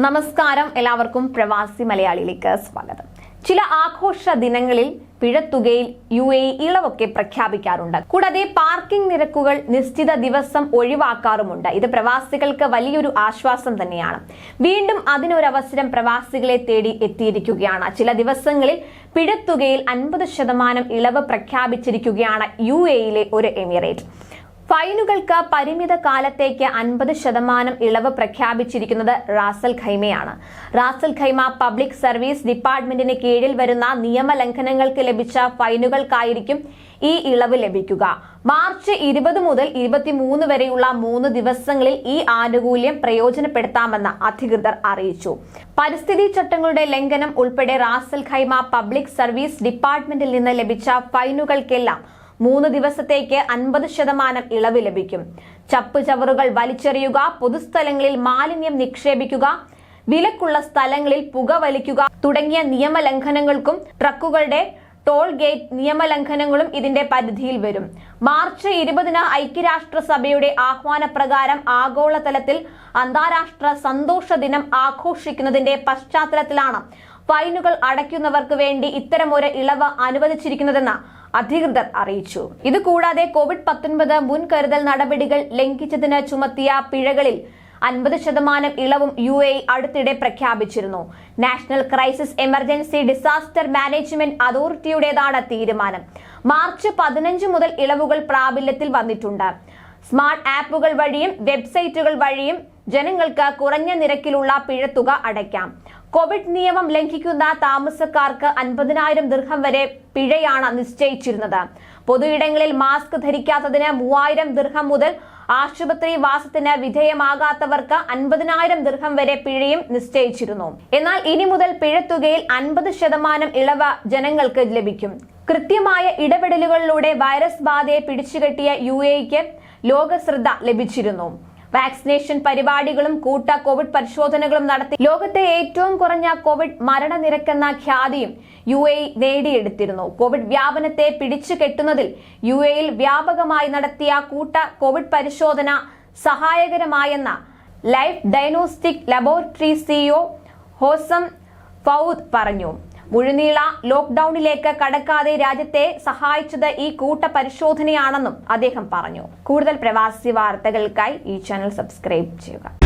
നമസ്കാരം, എല്ലാവർക്കും പ്രവാസി മലയാളിയിലേക്ക് സ്വാഗതം. ചില ആഘോഷ ദിനങ്ങളിൽ പിഴത്തുകയിൽ UAE ഇളവൊക്കെ പ്രഖ്യാപിക്കാറുണ്ട്. കൂടാതെ പാർക്കിംഗ് നിരക്കുകൾ നിശ്ചിത ദിവസം ഒഴിവാക്കാറുമുണ്ട്. ഇത് പ്രവാസികൾക്ക് വലിയൊരു ആശ്വാസം തന്നെയാണ്. വീണ്ടും അതിനൊരവസരം പ്രവാസികളെ തേടി എത്തിയിരിക്കുകയാണ്. ചില ദിവസങ്ങളിൽ പിഴത്തുകയിൽ 50% ഇളവ് പ്രഖ്യാപിച്ചിരിക്കുകയാണ് UAEയിലെ ഒരു എമിറേറ്റ്. ഫൈനുകൾക്ക് പരിമിത കാലത്തേക്ക് 50% ഇളവ് പ്രഖ്യാപിച്ചിരിക്കുന്നത് റാസൽ ഖൈമയാണ്. റാസൽ ഖൈമ പബ്ലിക് സർവീസ് ഡിപ്പാർട്ട്മെന്റിന് കീഴിൽ വരുന്ന നിയമലംഘനങ്ങൾക്ക് ലഭിച്ച ഫൈനുകൾക്കായിരിക്കും ഈ ഇളവ് ലഭിക്കുക. മാർച്ച് 20 മുതൽ 23 വരെയുള്ള 3 ദിവസങ്ങളിൽ ഈ ആനുകൂല്യം പ്രയോജനപ്പെടുത്താമെന്ന് അധികൃതർ അറിയിച്ചു. പരിസ്ഥിതി ചട്ടങ്ങളുടെ ലംഘനം ഉൾപ്പെടെ റാസൽ ഖൈമ പബ്ലിക് സർവീസ് ഡിപ്പാർട്ട്മെന്റിൽ നിന്ന് ലഭിച്ച ഫൈനുകൾക്കെല്ലാം 3 ദിവസത്തേക്ക് 50% ഇളവ് ലഭിക്കും. ചപ്പ് ചവറുകൾ വലിച്ചെറിയുക, പൊതുസ്ഥലങ്ങളിൽ മാലിന്യം നിക്ഷേപിക്കുക, വിലക്കുള്ള സ്ഥലങ്ങളിൽ പുകവലിക്കുക തുടങ്ങിയ നിയമലംഘനങ്ങൾക്കും ട്രക്കുകളുടെ ടോൾ ഗേറ്റ് നിയമലംഘനങ്ങളും ഇതിന്റെ പരിധിയിൽ വരും. മാർച്ച് 20 ഐക്യരാഷ്ട്രസഭയുടെ ആഹ്വാനപ്രകാരം ആഗോളതലത്തിൽ അന്താരാഷ്ട്ര സന്തോഷ ദിനം ആഘോഷിക്കുന്നതിന്റെ പശ്ചാത്തലത്തിലാണ് ഫൈനുകൾ അടയ്ക്കുന്നവർക്ക് വേണ്ടി ഇത്തരമൊരു ഇളവ് അനുവദിച്ചിരിക്കുന്നതെന്ന് അധികൃതർ അറിയിച്ചു. ഇതുകൂടാതെ COVID-19 മുൻകരുതൽ നടപടികൾ ലംഘിച്ചതിന് ചുമത്തിയ പിഴകളിൽ 50% ഇളവും UAE അടുത്തിടെ പ്രഖ്യാപിച്ചിരുന്നു. National crisis emergency disaster management അതോറിറ്റിയുടേതാണ് തീരുമാനം. മാർച്ച് 15 മുതൽ ഇളവുകൾ പ്രാബല്യത്തിൽ വന്നിട്ടുണ്ട്. സ്മാർട്ട് ആപ്പുകൾ വഴിയും വെബ്സൈറ്റുകൾ വഴിയും ജനങ്ങൾക്ക് കുറഞ്ഞ നിരക്കിലുള്ള പിഴത്തുക അടയ്ക്കാം. കോവിഡ് നിയമം ലംഘിക്കുന്ന താമസക്കാർക്ക് 50,000 ദിർഹം വരെ പിഴയാണ് നിശ്ചയിച്ചിരുന്നത്. പൊതുയിടങ്ങളിൽ മാസ്ക് ധരിക്കാത്തതിന് 3,000 ദിർഹം മുതൽ ആശുപത്രി വാസത്തിന് വിധേയമാകാത്തവർക്ക് 50,000 ദിർഹം വരെ പിഴയും നിശ്ചയിച്ചിരുന്നു. എന്നാൽ ഇനി മുതൽ പിഴത്തുകയിൽ 50% ഇളവ് ജനങ്ങൾക്ക് ലഭിക്കും. കൃത്യമായ ഇടപെടലുകളിലൂടെ വൈറസ് ബാധയെ പിടിച്ചുകെട്ടിയ UAEക്ക് ലോക ശ്രദ്ധ ലഭിച്ചിരുന്നു. വാക്സിനേഷൻ പരിപാടികളും കൂട്ട കോവിഡ് പരിശോധനകളും നടത്തി ലോകത്തെ ഏറ്റവും കുറഞ്ഞ കോവിഡ് മരണനിരക്കെന്ന ഖ്യാതിയും UAE നേടിയെടുത്തിരുന്നു. കോവിഡ് വ്യാപനത്തെ പിടിച്ചു കെട്ടുന്നതിൽ UAEയിൽ വ്യാപകമായി നടത്തിയ കൂട്ട കോവിഡ് പരിശോധന സഹായകരമായെന്ന് life diagnostic laboratory CEO Hossam Fouad പറഞ്ഞു. മുഴുനീള ലോക്ക്ഡൌണിലേക്ക് കടക്കാതെ രാജ്യത്തെ സഹായിച്ചത് ഈ കൂട്ട പരിശോധനയാണെന്നും അദ്ദേഹം പറഞ്ഞു. കൂടുതൽ പ്രവാസി വാർത്തകൾക്കായി ഈ ചാനൽ സബ്സ്ക്രൈബ് ചെയ്യുക.